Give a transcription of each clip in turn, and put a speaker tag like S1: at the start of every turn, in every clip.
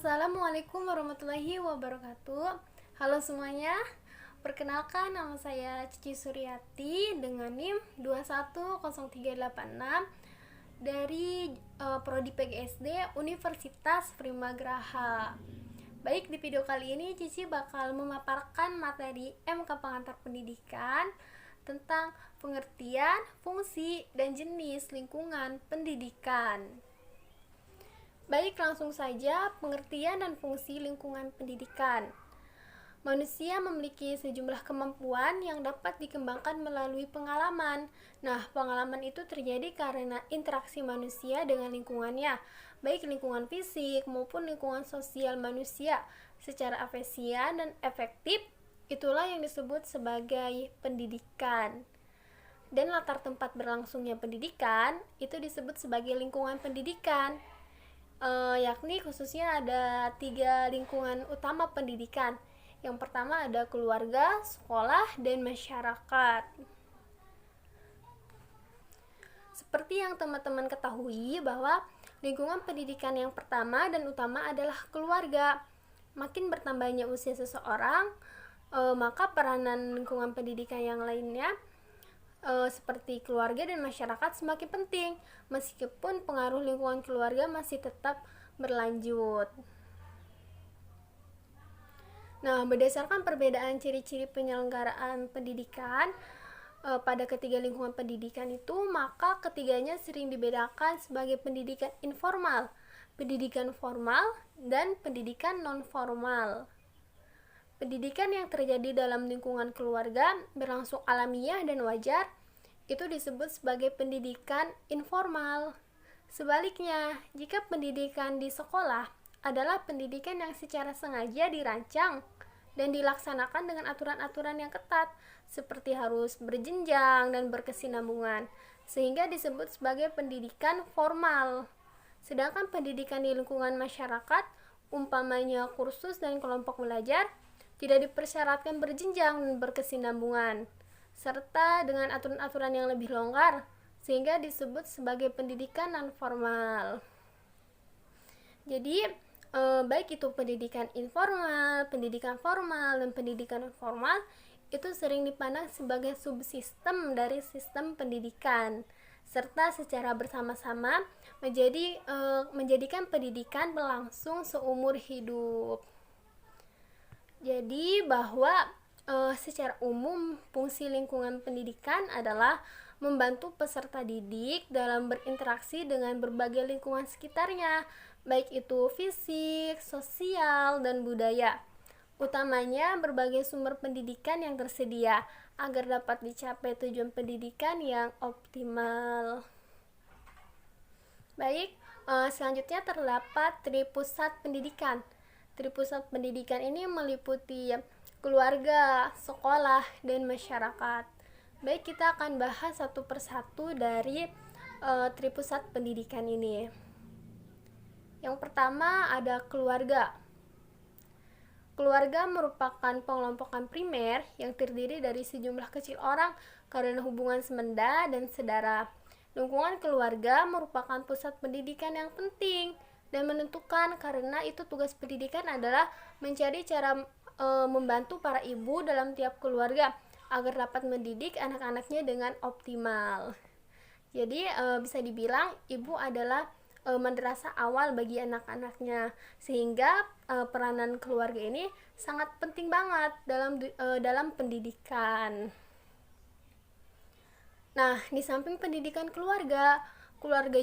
S1: Assalamualaikum warahmatullahi wabarakatuh. Halo semuanya, perkenalkan nama saya Cici Suryati dengan NIM 210386 dari Prodi PGSD Universitas Primagraha. Baik, di video kali ini Cici bakal memaparkan materi MK Pengantar Pendidikan tentang pengertian, fungsi, dan jenis lingkungan pendidikan. Baik, langsung saja pengertian dan fungsi lingkungan pendidikan. Manusia memiliki sejumlah kemampuan yang dapat dikembangkan melalui pengalaman. Nah, pengalaman itu terjadi karena interaksi manusia dengan lingkungannya, baik lingkungan fisik maupun lingkungan sosial manusia secara efisien dan efektif. Itulah yang disebut sebagai pendidikan. Dan latar tempat berlangsungnya pendidikan itu disebut sebagai lingkungan pendidikan. Yakni khususnya ada 3 lingkungan utama pendidikan. Yang pertama ada keluarga, sekolah, dan masyarakat. Seperti yang teman-teman ketahui bahwa lingkungan pendidikan yang pertama dan utama adalah keluarga. Makin bertambahnya usia seseorang, maka peranan lingkungan pendidikan yang lainnya seperti keluarga dan masyarakat semakin penting, meskipun pengaruh lingkungan keluarga masih tetap berlanjut. Nah, berdasarkan perbedaan ciri-ciri penyelenggaraan pendidikan pada ketiga lingkungan pendidikan itu, maka ketiganya sering dibedakan sebagai pendidikan informal, pendidikan formal, dan pendidikan non-formal. Pendidikan yang terjadi dalam lingkungan keluarga berlangsung alamiah dan wajar, itu disebut sebagai pendidikan informal. Sebaliknya, jika pendidikan di sekolah adalah pendidikan yang secara sengaja dirancang dan dilaksanakan dengan aturan-aturan yang ketat, seperti harus berjenjang dan berkesinambungan, sehingga disebut sebagai pendidikan formal. Sedangkan pendidikan di lingkungan masyarakat, umpamanya kursus dan kelompok belajar, tidak dipersyaratkan berjenjang dan berkesinambungan, serta dengan aturan-aturan yang lebih longgar, sehingga disebut sebagai pendidikan non-formal. Jadi, baik itu pendidikan informal, pendidikan formal, dan pendidikan non-formal, itu sering dipandang sebagai subsistem dari sistem pendidikan, serta secara bersama-sama menjadikan pendidikan berlangsung seumur hidup. Jadi bahwa secara umum fungsi lingkungan pendidikan adalah membantu peserta didik dalam berinteraksi dengan berbagai lingkungan sekitarnya, baik itu fisik, sosial, dan budaya. Utamanya berbagai sumber pendidikan yang tersedia agar dapat dicapai tujuan pendidikan yang optimal. Baik, selanjutnya terdapat tripusat pendidikan. Tripusat pendidikan ini meliputi keluarga, sekolah, dan masyarakat. Baik, kita akan bahas satu persatu dari tripusat pendidikan ini. Yang pertama ada keluarga. Keluarga merupakan pengelompokan primer yang terdiri dari sejumlah kecil orang karena hubungan semenda dan saudara. Lingkungan keluarga merupakan pusat pendidikan yang penting dan menentukan, karena itu tugas pendidikan adalah mencari cara membantu para ibu dalam tiap keluarga agar dapat mendidik anak-anaknya dengan optimal. Jadi bisa dibilang ibu adalah madrasah awal bagi anak-anaknya, sehingga peranan keluarga ini sangat penting banget dalam pendidikan. Nah, di samping pendidikan keluarga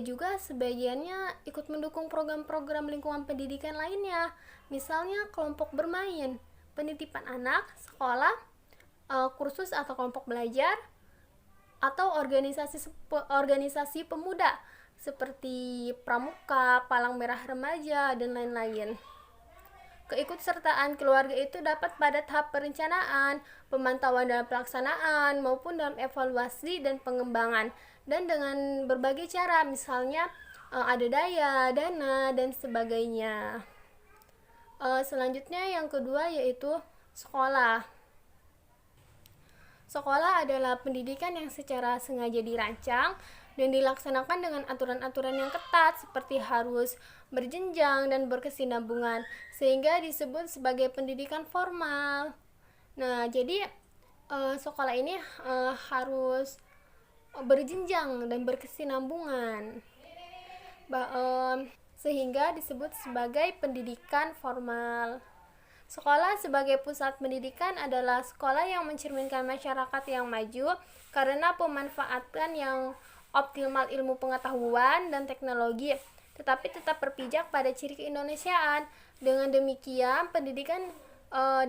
S1: juga sebagiannya ikut mendukung program-program lingkungan pendidikan lainnya, misalnya kelompok bermain, penitipan anak, sekolah, kursus atau kelompok belajar, atau organisasi pemuda seperti Pramuka, Palang Merah Remaja, dan lain-lain. Keikutsertaan keluarga itu dapat pada tahap perencanaan, pemantauan dalam pelaksanaan, maupun dalam evaluasi dan pengembangan, dan dengan berbagai cara, misalnya ada daya, dana, dan sebagainya. Selanjutnya yang kedua yaitu sekolah. Sekolah adalah pendidikan yang secara sengaja dirancang dan dilaksanakan dengan aturan-aturan yang ketat seperti harus berjenjang dan berkesinambungan sehingga disebut sebagai pendidikan formal. Nah, jadi sekolah ini harus berjenjang dan berkesinambungan sehingga disebut sebagai pendidikan formal. Sekolah sebagai pusat pendidikan adalah sekolah yang mencerminkan masyarakat yang maju karena pemanfaatan yang optimal ilmu pengetahuan dan teknologi, tetapi tetap berpijak pada ciri keindonesiaan. Dengan demikian, pendidikan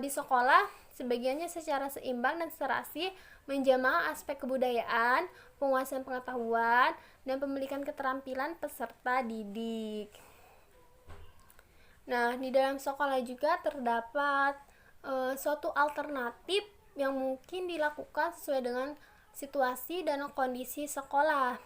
S1: di sekolah sebagiannya secara seimbang dan serasi menjamah aspek kebudayaan, penguasaan pengetahuan, dan pemilikan keterampilan peserta didik. Nah, di dalam sekolah juga terdapat suatu alternatif yang mungkin dilakukan sesuai dengan situasi dan kondisi sekolah.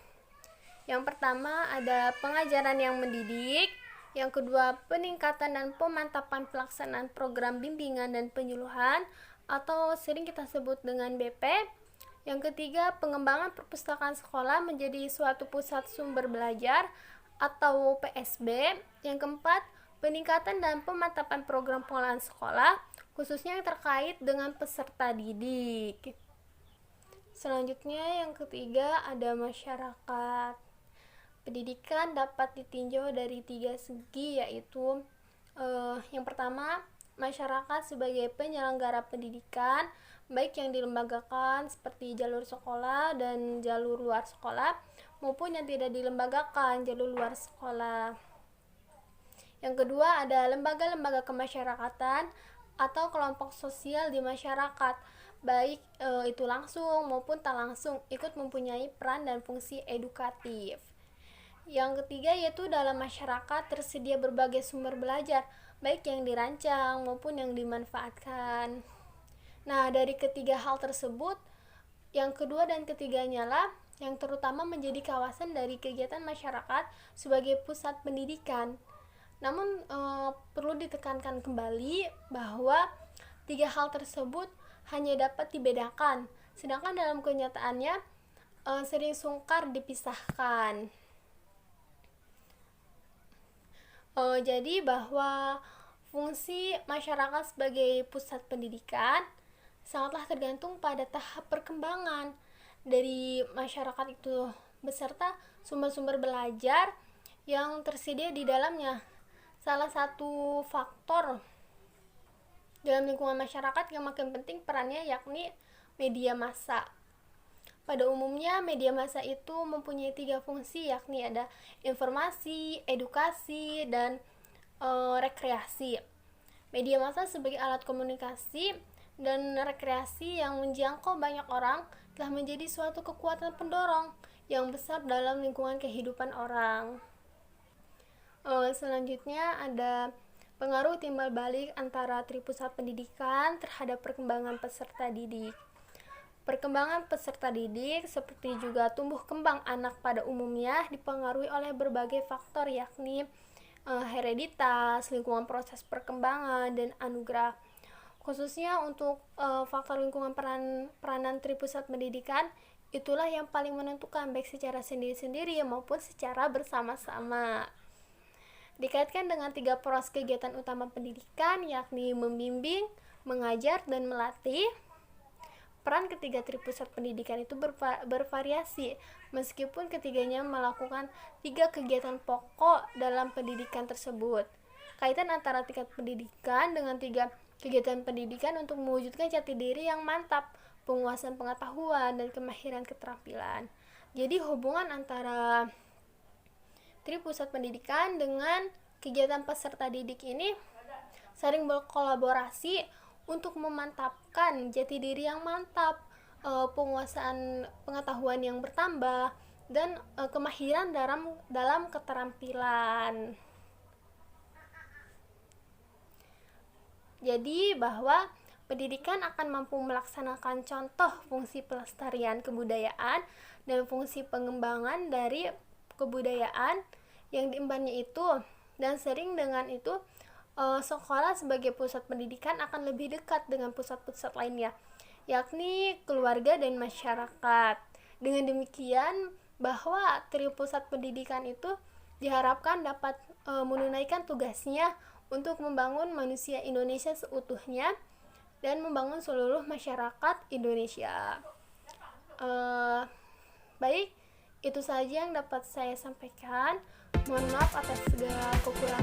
S1: Yang pertama ada pengajaran yang mendidik, yang kedua peningkatan dan pemantapan pelaksanaan program bimbingan dan penyuluhan atau sering kita sebut dengan BP. Yang ketiga, pengembangan perpustakaan sekolah menjadi suatu pusat sumber belajar atau PSB. Yang keempat, peningkatan dan pemantapan program pengolahan sekolah, khususnya yang terkait dengan peserta didik. Selanjutnya yang ketiga ada masyarakat. Pendidikan dapat ditinjau dari 3 segi, yaitu yang pertama, masyarakat sebagai penyelenggara pendidikan, baik yang dilembagakan seperti jalur sekolah dan jalur luar sekolah, maupun yang tidak dilembagakan jalur luar sekolah. Yang kedua ada lembaga-lembaga kemasyarakatan atau kelompok sosial di masyarakat, baik itu langsung maupun tak langsung ikut mempunyai peran dan fungsi edukatif. Yang ketiga yaitu dalam masyarakat tersedia berbagai sumber belajar, baik yang dirancang maupun yang dimanfaatkan. Nah, dari ketiga hal tersebut, yang kedua dan ketiganya lah yang terutama menjadi kawasan dari kegiatan masyarakat sebagai pusat pendidikan. Namun perlu ditekankan kembali bahwa 3 hal tersebut hanya dapat dibedakan, sedangkan dalam kenyataannya sering sungkar dipisahkan. Jadi bahwa fungsi masyarakat sebagai pusat pendidikan sangatlah tergantung pada tahap perkembangan dari masyarakat itu beserta sumber-sumber belajar yang tersedia di dalamnya. Salah satu faktor dalam lingkungan masyarakat yang makin penting perannya yakni media massa. Pada umumnya media massa itu mempunyai 3 fungsi, yakni ada informasi, edukasi, dan rekreasi. Media massa sebagai alat komunikasi dan rekreasi yang menjangkau banyak orang telah menjadi suatu kekuatan pendorong yang besar dalam lingkungan kehidupan orang. Selanjutnya ada pengaruh timbal balik antara tripusat pendidikan terhadap perkembangan peserta didik. Perkembangan peserta didik seperti juga tumbuh kembang anak pada umumnya dipengaruhi oleh berbagai faktor, yakni hereditas, lingkungan proses perkembangan, dan anugerah. Khususnya untuk faktor lingkungan peranan tripusat pendidikan, itulah yang paling menentukan baik secara sendiri-sendiri maupun secara bersama-sama. Dikaitkan dengan 3 poros kegiatan utama pendidikan, yakni membimbing, mengajar, dan melatih. Peran ketiga tripusat pendidikan itu bervariasi, meskipun ketiganya melakukan 3 kegiatan pokok dalam pendidikan tersebut. Kaitan antara tingkat pendidikan dengan 3 kegiatan pendidikan untuk mewujudkan jati diri yang mantap, penguasaan pengetahuan, dan kemahiran keterampilan. Jadi hubungan antara tripusat pendidikan dengan kegiatan peserta didik ini sering berkolaborasi untuk memantapkan jati diri yang mantap, penguasaan pengetahuan yang bertambah, dan kemahiran dalam keterampilan. Jadi bahwa pendidikan akan mampu melaksanakan contoh fungsi pelestarian kebudayaan dan fungsi pengembangan dari kebudayaan yang diembannya itu, dan sering dengan itu sekolah sebagai pusat pendidikan akan lebih dekat dengan pusat-pusat lainnya, yakni keluarga dan masyarakat. Dengan demikian bahwa Tri Pusat Pendidikan itu diharapkan dapat menunaikan tugasnya untuk membangun manusia Indonesia seutuhnya dan membangun seluruh masyarakat Indonesia. Baik, itu saja yang dapat saya sampaikan. Mohon maaf atas segala kekurangan